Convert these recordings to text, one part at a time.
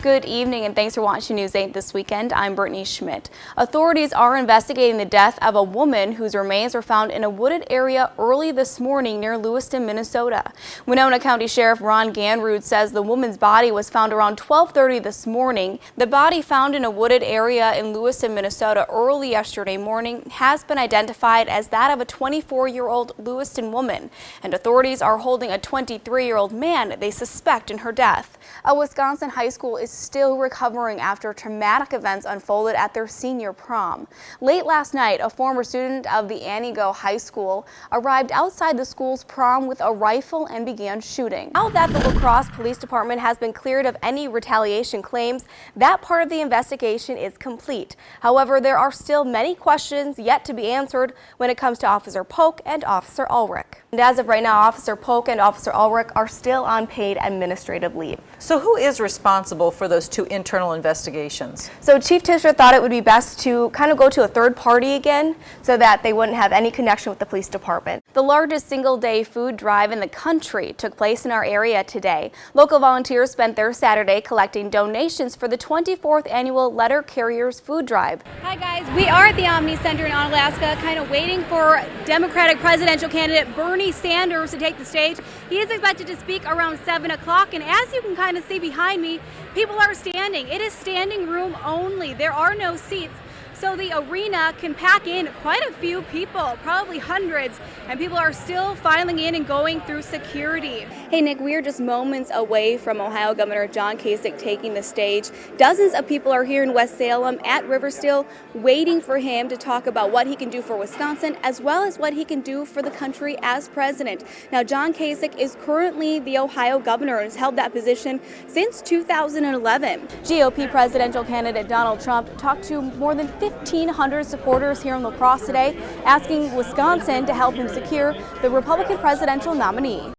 Good evening and thanks for watching News 8 this weekend. I'm Brittany Schmidt. Authorities are investigating the death of a woman whose remains were found in a wooded area early this morning near Lewiston, Minnesota. Winona County Sheriff Ron Ganrud says the woman's body was found around 12:30 this morning. The body found in a wooded area in Lewiston, Minnesota early yesterday morning has been identified as that of a 24-year-old Lewiston woman, and authorities are holding a 23-year-old man they suspect in her death. A Wisconsin high school is still recovering after traumatic events unfolded at their senior prom. Late last night, a former student of the Antigo High School arrived outside the school's prom with a rifle and began shooting. Now that the La Crosse Police Department has been cleared of any retaliation claims, that part of the investigation is complete. However, there are still many questions yet to be answered when it comes to Officer Polk and Officer Ulrich. And as of right now, Officer Polk and Officer Ulrich are still on paid administrative leave. So who is responsible for those two internal investigations? So Chief Tischer thought it would be best to kind of go to a third party again so that they wouldn't have any connection with the police department. The largest single-day food drive in the country took place in our area today. Local volunteers spent their Saturday collecting donations for the 24th annual Letter Carriers Food Drive. Hi guys, we are at the Omni Center in Onalaska, kind of waiting for Democratic presidential candidate Bernie Sanders to take the stage. He is expected to speak around 7 o'clock, and as you can kind of see behind me, people are standing. It is standing room only. There are no seats. So the arena can pack in quite a few people, probably hundreds, and people are still filing in and going through security. Hey Nick, we are just moments away from Ohio Governor John Kasich taking the stage. Dozens of people are here in West Salem at Riversteel waiting for him to talk about what he can do for Wisconsin as well as what he can do for the country as president. Now, John Kasich is currently the Ohio governor and has held that position since 2011. GOP presidential candidate Donald Trump talked to more than 1,500 supporters here in La Crosse today, asking Wisconsin to help him secure the Republican presidential nominee.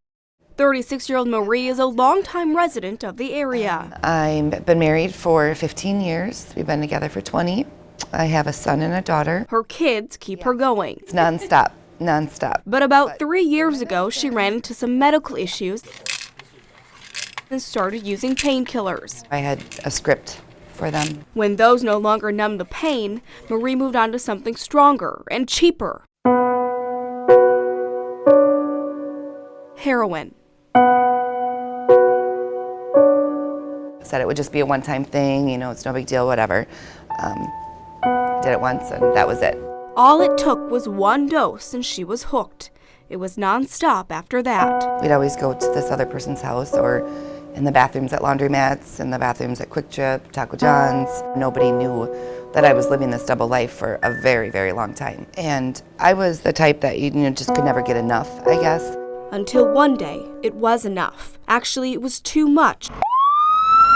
36-year-old Marie is a longtime resident of the area. I've been married for 15 years. We've been together for 20. I have a son and a daughter. Her kids keep her going. It's nonstop. But about 3 years ago, she ran into some medical issues and started using painkillers. I had a script for them. When those no longer numbed the pain, Marie moved on to something stronger and cheaper. Heroin. Said it would just be a one-time thing, it's no big deal, whatever. Did it once and that was it. All it took was one dose and she was hooked. It was nonstop after that. We'd always go to this other person's house or in the bathrooms at laundromats, in the bathrooms at Quick Trip, Taco John's. Nobody knew that I was living this double life for a very, very long time. And I was the type that just could never get enough, I guess. Until one day, it was enough. Actually, it was too much.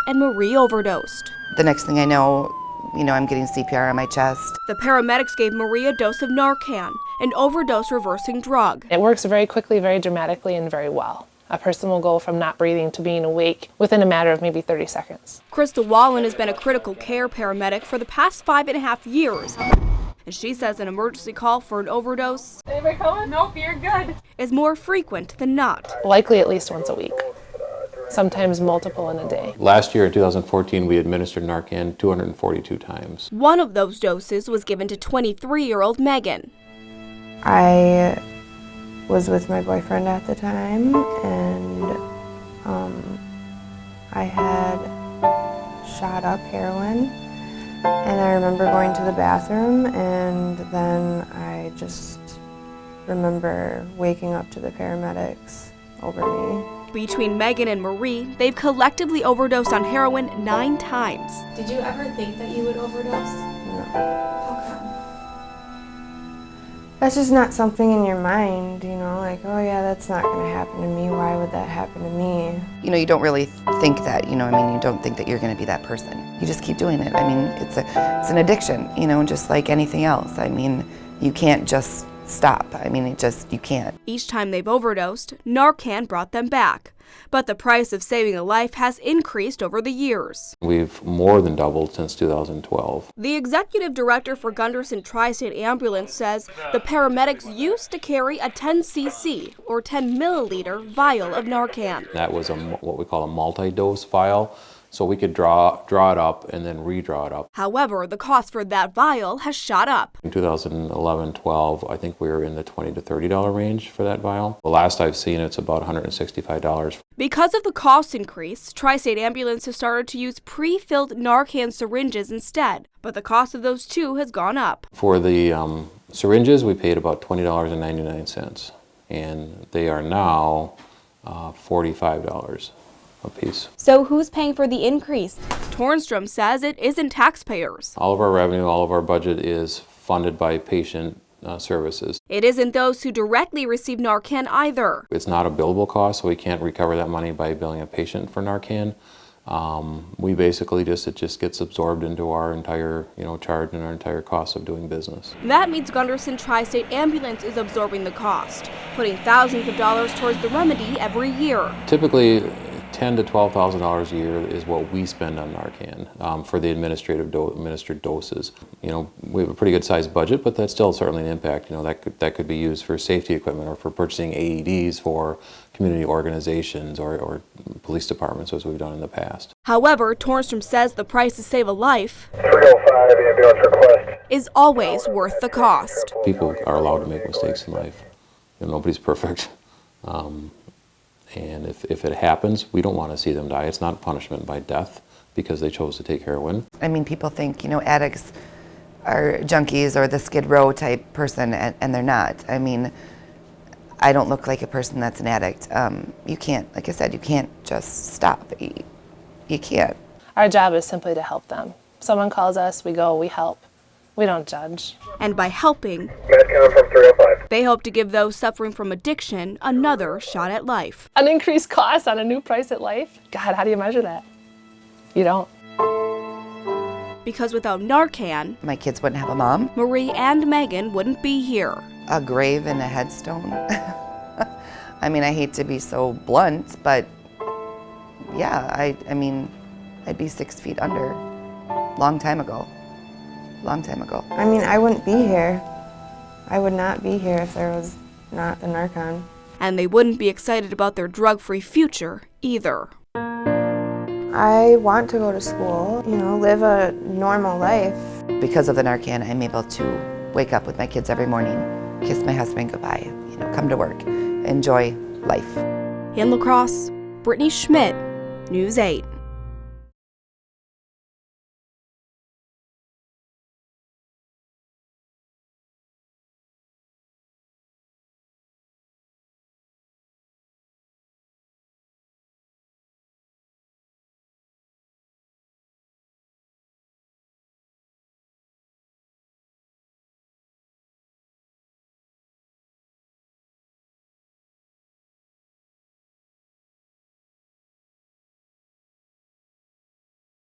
And Marie overdosed. The next thing I know, I'm getting CPR on my chest. The paramedics gave Marie a dose of Narcan, an overdose-reversing drug. It works very quickly, very dramatically, and very well. A person will go from not breathing to being awake within a matter of maybe 30 seconds. Krista Wallen has been a critical care paramedic for the past 5.5 years. And she says an emergency call for an overdose Anybody calling? Nope, you're good. is more frequent than not. Likely at least once a week, sometimes multiple in a day. Last year in 2014, we administered Narcan 242 times. One of those doses was given to 23-year-old Megan. I was with my boyfriend at the time, and I had shot up heroin, and I remember going to the bathroom, and then I just remember waking up to the paramedics over me. Between Megan and Marie, they've collectively overdosed on heroin 9 times. Did you ever think that you would overdose? No. How come? That's just not something in your mind, like, oh yeah, that's not going to happen to me. Why would that happen to me? You don't really think that, you don't think that you're going to be that person. You just keep doing it. It's an addiction, just like anything else. You can't just stop. You can't. Each time they've overdosed, Narcan brought them back. But the price of saving a life has increased over the years. We've more than doubled since 2012. The executive director for Gunderson Tri-State Ambulance says the paramedics used to carry a 10 cc or 10 milliliter vial of Narcan. That was what we call a multi-dose vial. So we could draw it up and then redraw it up. However, the cost for that vial has shot up. In 2011-12, I think we were in the $20 to $30 range for that vial. The last I've seen, it's about $165. Because of the cost increase, Tri-State Ambulance has started to use pre-filled Narcan syringes instead, but the cost of those too has gone up. For the syringes, we paid about $20.99, and they are now $45 a piece. So who's paying for the increase? Tornstrom says it isn't taxpayers. All of our revenue, all of our budget is funded by patient services. It isn't those who directly receive Narcan either. It's not a billable cost, so we can't recover that money by billing a patient for Narcan. We basically it just gets absorbed into our entire, charge and our entire cost of doing business. That means Gunderson Tri-State Ambulance is absorbing the cost, putting thousands of dollars towards the remedy every year. Typically, $10,000 to $12,000 a year is what we spend on Narcan for the administered doses. We have a pretty good sized budget, but that's still certainly an impact. That could be used for safety equipment or for purchasing AEDs for community organizations or police departments, as we've done in the past. However, Tornstrom says the price to save a life 305 ambulance request is always worth the cost. People are allowed to make mistakes in life. Nobody's perfect. And if it happens, we don't want to see them die. It's not punishment by death because they chose to take heroin. I mean, people think, addicts are junkies or the Skid Row type person, and they're not. I mean, I don't look like a person that's an addict. You can't, like I said, you can't just stop. You can't. Our job is simply to help them. Someone calls us, we go, we help. We don't judge. And by helping, Medcom from 305. they hope to give those suffering from addiction another shot at life. An increased cost on a new price at life? God, how do you measure that? You don't. Because without Narcan, My kids wouldn't have a mom, Marie and Megan wouldn't be here. a grave, and a headstone. I mean, I hate to be so blunt, but yeah, I mean, I'd be 6 feet under. Long time ago. I mean, I wouldn't be here. I would not be here if there was not the Narcan. And they wouldn't be excited about their drug-free future either. I want to go to school, live a normal life. Because of the Narcan, I'm able to wake up with my kids every morning, kiss my husband goodbye, come to work, enjoy life. In La Crosse, Brittany Schmidt, News 8.